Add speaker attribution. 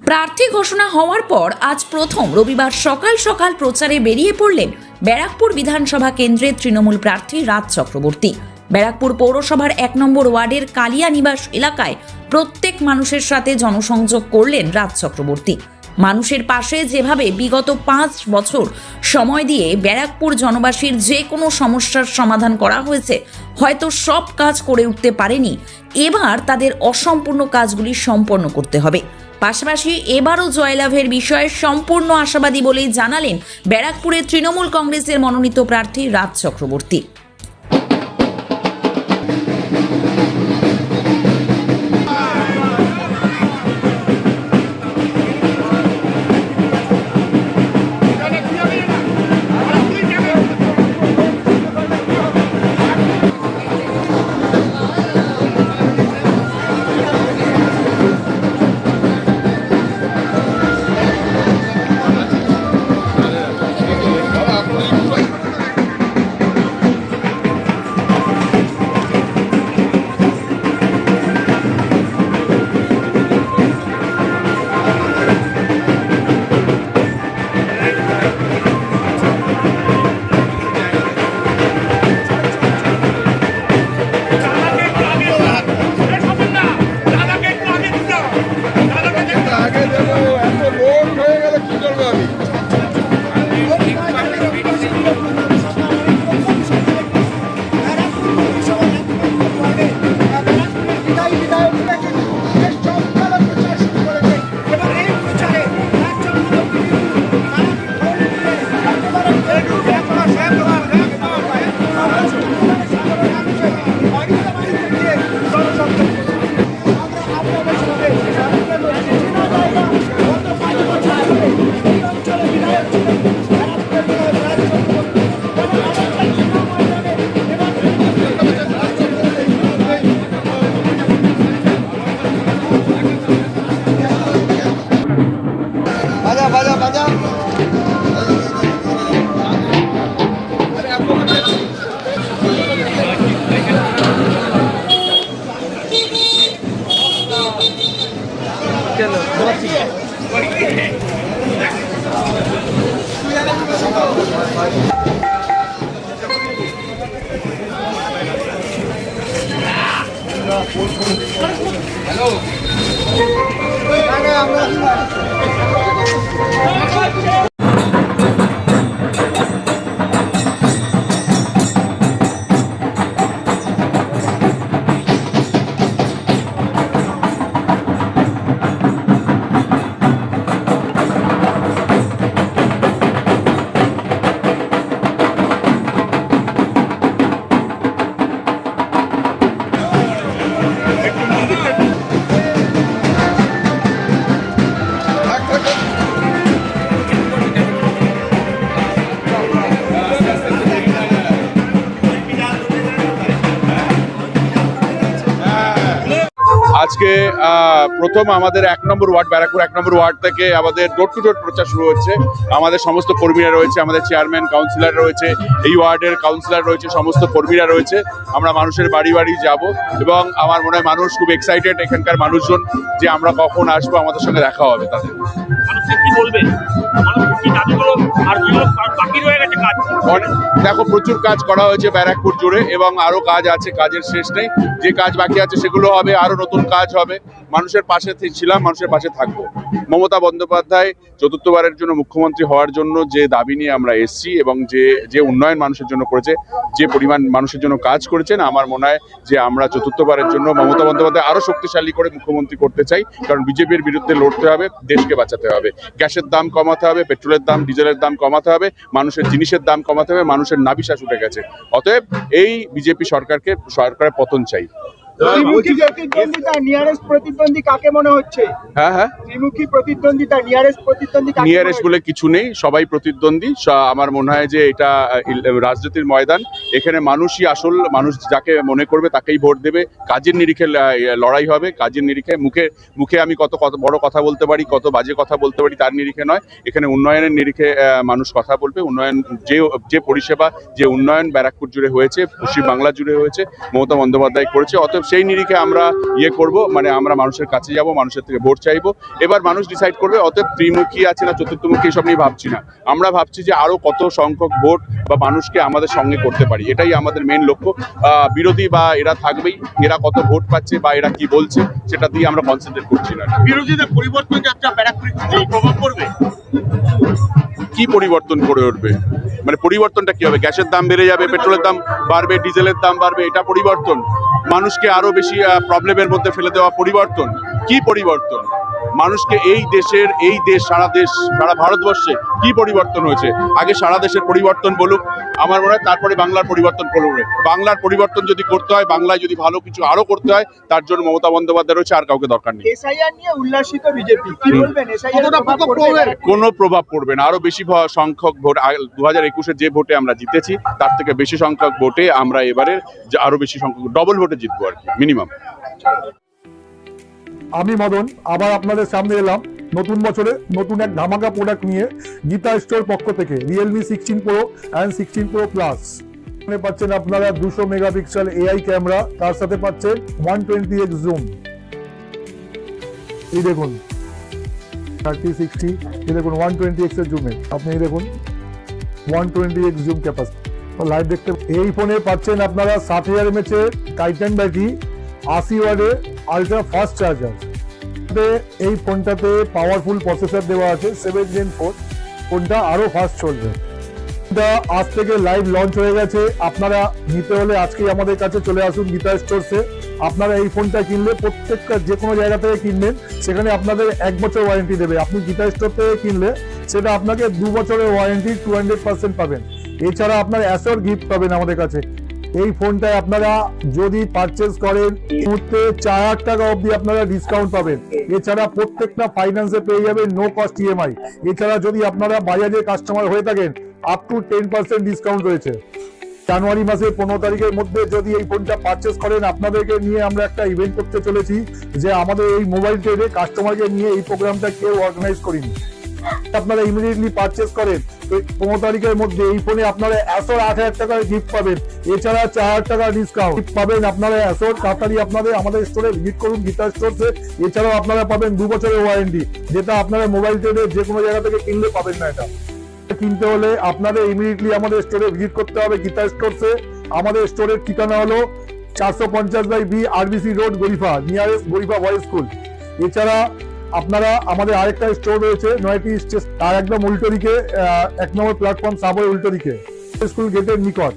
Speaker 1: প্রার্থী ঘোষণা হওয়ার পর আজ প্রথম রবিবার সকাল সকাল প্রচারে বেরিয়ে পড়লেন ব্যারাকপুর বিধানসভা কেন্দ্রের তৃণমূল প্রার্থী রাজ চক্রবর্তী। ব্যারাকপুর পৌরসভার ১ নম্বর ওয়ার্ডের কালিয়ানিবাস এলাকায় প্রত্যেক মানুষের সাথে জনসংযোগ করলেন রাজ চক্রবর্তী। মানুষের পাশে যেভাবে বিগত ৫ বছর সময় দিয়ে ব্যারাকপুর জনবাসীর যে কোনো সমস্যার সমাধান করা হয়েছে, হয়তো সব কাজ করে উঠতে পারেনি, এবার তাদের অসম্পূর্ণ কাজগুলি সম্পন্ন করতে হবে। পাশাপাশি এবারও জয়লাভের বিষয়ে সম্পূর্ণ আশাবাদী বলেই জানালেন ব্যারাকপুরের তৃণমূল কংগ্রেসের মনোনীত প্রার্থী রাজ চক্রবর্তী।
Speaker 2: আজকে প্রথম আমাদের ১ নম্বর ওয়ার্ড ব্যারাকপুর ১ নম্বর ওয়ার্ড থেকে আমাদের ডোর টু ডোর প্রচার শুরু হচ্ছে। আমাদের সমস্ত কর্মীরা রয়েছে, আমাদের চেয়ারম্যান, কাউন্সিলর রয়েছে, এই ওয়ার্ডের কাউন্সিলর রয়েছে, সমস্ত কর্মীরা রয়েছে। আমরা মানুষের বাড়ি বাড়ি যাব এবং আমার মনে হয় মানুষ খুব এক্সাইটেড, এখানকার মানুষজন, যে আমরা কখন আসবো, আমাদের সঙ্গে দেখা হবে তাদের। দেখো, প্রচুর কাজ করা হয়েছে ব্যারাকপুর জুড়ে এবং আরো কাজ আছে, কাজের শেষ নেই। যে কাজ বাকি আছে সেগুলো হবে, আরো নতুন কাজ হবে। মানুষের পাশে ছিলাম, মানুষের পাশে থাকবো। মমতা বন্দ্যোপাধ্যায় চতুর্থবারের জন্য মুখ্যমন্ত্রী হওয়ার জন্য যে দাবি নিয়ে আমরা এসেছি এবং যে উন্নয়ন মানুষের জন্য করেছে, যে পরিমাণ মানুষের জন্য কাজ করেছেন, আমার মনে হয় যে আমরা চতুর্থবারের জন্য মমতা বন্দ্যোপাধ্যায় আরো শক্তিশালী করে মুখ্যমন্ত্রী করতে চাই। কারণ বিজেপির বিরুদ্ধে লড়তে হবে, দেশকে বাঁচাতে হবে। গ্যাসের দাম কমাতে হবে, পেট্রোলের দাম, ডিজেলের দাম কমাতে হবে, মানুষের জিনিসের দাম কমাতে হবে, মানুষের নাভিশ্বাস উঠে গেছে। অতএব এই বিজেপি সরকারের পতন চাই।
Speaker 3: প্রতিদ্বন্দ্বী কাকে মনে হচ্ছে?
Speaker 2: হ্যাঁ,
Speaker 3: ত্রিমুখী প্রতিদ্বন্দ্বিতা,
Speaker 2: নিয়ারেস্ট বলে কিছু নেই, সবাই প্রতিদ্বন্দ্বী। আমার মনে হয় যে এটা রাজনীতির ময়দান, এখানে মানুষই আসল, মানুষ যাকে মনে করবে তাকেই ভোট দেবে। কাজের নিরিখে লড়াই হবে, কাজের নিরিখে। মুখে আমি কত বড় কথা বলতে পারি, কত বাজে কথা বলতে পারি, তার নিরিখে নয়। এখানে উন্নয়নের নিরিখে মানুষ কথা বলবে। উন্নয়ন, যে পরিষেবা, যে উন্নয়ন ব্যারাকপুর জুড়ে হয়েছে, পশ্চিম বাংলা জুড়ে হয়েছে, মমতা বন্দ্যোপাধ্যায় করেছে। অতএব সেই নিরিখে আমরা করব, মানে আমরা মানুষের কাছে যাব, মানুষের থেকে ভোট চাইবো। এবার মানুষ ডিসাইড করবে। অতএব ত্রিমুখী আছে না চতুর্থমুখী এসব নিয়ে ভাবছি না, আমরা ভাবছি যে আরো কত সংখ্যক ভোট বা মানুষকে আমাদের সঙ্গে করতে পারি, এটাই আমাদের মেন লক্ষ্য। বিরোধী বা এরা থাকবেই, এরা কত ভোট পাচ্ছে বা এরা কি বলছে সেটা দিয়ে আমরা কনসেন্ট্রেট করছি না।
Speaker 4: বিরোধীদের পরিবর্তন যাত্রা ব্যারাকপুরে প্রভাব পড়বে?
Speaker 2: কি পরিবর্তন করে উঠবে? মানে পরিবর্তনটা কি হবে? গ্যাসের দাম বেড়ে যাবে, পেট্রোলের দাম বাড়বে, ডিজেলের দাম বাড়বে, এটা পরিবর্তন? মানুষকে আরো বেশি প্রবলেমের মধ্যে ফেলে দেওয়া পরিবর্তন? কি পরিবর্তন? মানুষকে এই দেশ সারা ভারতবর্ষে কি পরিবর্তন হয়েছে? আগে সারা দেশের পরিবর্তন বলুক, আমার মনে হয় তারপরে বাংলার পরিবর্তন করবে। বাংলার পরিবর্তন যদি করতে হয়, বাংলায় যদি ভালো কিছু আরো করতে হয়, তার জন্য মমতা বন্দ্যোপাধ্যায় রয়েছে, আর কাউকে দরকার নেই।
Speaker 3: এসআইআর নিয়ে উল্লাসিত বিজেপি, কি বলবেন? এসআইআর
Speaker 2: কোনো প্রভাব পড়বে না। আরো বেশি সংখ্যক ভোট 2021-এর যে ভোটে আমরা জিতেছি তার থেকে বেশি সংখ্যক ভোটে আমরা এবারে আরো বেশি সংখ্যক ডবল ভোটে জিতবো আর কি, মিনিমাম।
Speaker 5: আমি মদন আবার আপনাদের সামনে এলাম নতুন বছরে নতুন এক ধামাকা প্রোডাক্ট নিয়ে গীতা স্টোর পক্ষ থেকে Realme 16 Pro and 16 Pro Plus। এখানে পাচ্ছেন আপনারা 200 মেগাপিক্সেল AI ক্যামেরা, তার সাথে পাচ্ছেন 120x জুম। এই দেখুন 30-60, এই দেখুন 120x এর জুমে, আপনি এই দেখুন 120x জুম ক্যাপাসিটি লাইভ দেখতে। এই ফোনে পাচ্ছেন আপনারা 60,000 mAh এর টাইটান ব্যাটারি, 80 ওয়াটের আলট্রা ফাস্ট চার্জার। এই ফোনটাতে পাওয়ারফুল প্রসেসর দেওয়া আছে 7 Gen 4, ফোনটা আরো ফাস্ট চলবে। এটা আজ থেকে লাইভ লঞ্চ হয়ে গেছে। আপনারা নিতে হলে আজকেই আমাদের কাছে চলে আসুন গীতা স্টোরসে। আপনারা এই ফোনটা কিনলে প্রত্যেকটা যে কোনো জায়গা থেকে কিনবেন সেখানে আপনাদের 1 বছর ওয়ারেন্টি দেবে। আপনি গীতা স্টোর থেকে কিনলে সেটা আপনাকে 2 বছরের ওয়ারেন্টি 200% পাবেন। এছাড়া আপনার অ্যাসর গিফট পাবেন আমাদের কাছে। এই ফোনটায় আপনারা যদি পারচেজ করেন এই মুহূর্তে 4,000 টাকা অবধি আপনারা ডিসকাউন্ট পাবেন। এছাড়া প্রত্যেকটা ফাইন্যান্সে পেয়ে যাবেন নো কস্ট ইএমআই। এছাড়া যদি আপনারা বাজাজের কাস্টমার হয়ে থাকেন আপ টু 10% ডিসকাউন্ট রয়েছে। জানুয়ারি মাসের 15 তারিখের মধ্যে যদি এই ফোনটা পারচেজ করেন, আপনাদেরকে নিয়ে আমরা একটা ইভেন্ট করতে চলেছি যে আমাদের এই মোবাইল ট্রেডে কাস্টমারকে নিয়ে এই প্রোগ্রামটা কেউ অর্গানাইজ করিনি। আপনারা ইমিডিয়েটলি পারচেজ করেন 15 তারিখের মধ্যে এই ফোনে আপনারা অ্যাসর 8,000 টাকার গিফট পাবেন। এছাড়া 4,000 টাকা ডিসকাউন্ট পাবেন আপনারা অ্যাসর। তাড়াতাড়ি আপনাদের আমাদের স্টোরে ভিজিট করুন গীতা স্টোরসে। এছাড়াও আপনারা পাবেন 2 বছরের ওয়ারেন্টি, যেটা আপনারা মোবাইল ট্রেডে যে কোনো জায়গা থেকে কিনলে পাবেন না। এটা কিনতে হলে আপনাদের ইমিডিয়েটলি আমাদের স্টোরে ভিজিট করতে হবে গীতা স্টোরসে। আমাদের স্টোরের ঠিকানা হলো 450/B RBC road, Garifa, nearest Garifa boys school. এছাড়া আপনারা আমাদের আরেকটা স্টোর রয়েছে নয়টি স্টেশন, তার একদম উল্টো দিকে 1 নম্বর প্ল্যাটফর্ম সাবওয়ে উল্টো দিকে স্কুল গেটের নিকট।